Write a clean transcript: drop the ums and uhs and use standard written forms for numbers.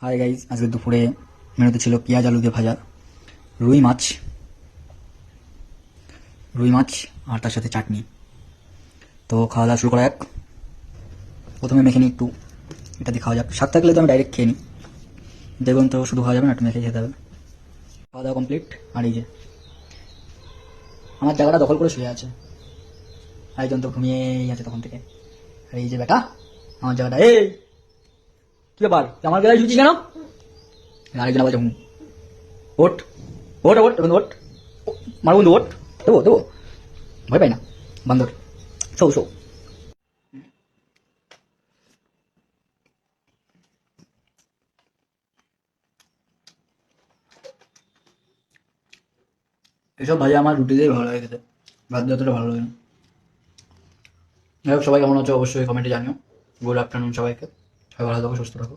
Hi guys, আজকে দুপুরে মেনুতে ছিল পেঁয়াজ আলু দিয়ে ভাজা, রুই মাছ আর তার সাথে চাটনি। তো খাওয়া দাওয়া শুরু করা যাক। প্রথমে মেখে নিই একটু, এটা দিয়ে খাওয়া যাক। শাক থাকলে তো আমি ডাইরেক্ট খেয়ে নিই, দেখুন তো শুধু খাওয়া যাবে না, একটু মেখে খেতে হবে। খাওয়া দাওয়া কমপ্লিট। আর এই যে আমার জায়গাটা দখল করে শুয়ে আছে, আরেকজন তো ঘুমিয়েই আছে তখন থেকে। আর এই যে বেটা আমার জায়গাটা, এই কি ব্যাপার, তুই আমার বেলায় শুয়েছিস কেন? আরেকজন আবার যখন ওট ওট ওট বন্ধু ওট, মার বন্ধু ওট, দেবো দেবো, ভয় পাই না বান্দর। Show show. এসব ভাজা আমার রুটি দিয়ে ভালো লাগে খেতে, ভাত দিয়ে অতটা ভালো লাগে না। যাই হোক, সবাই কেমন আছো অবশ্যই কমেন্টে জানিও। গুড আফটারনুন সবাইকে, সবাই ভালো থাকো, সুস্থ থাকো।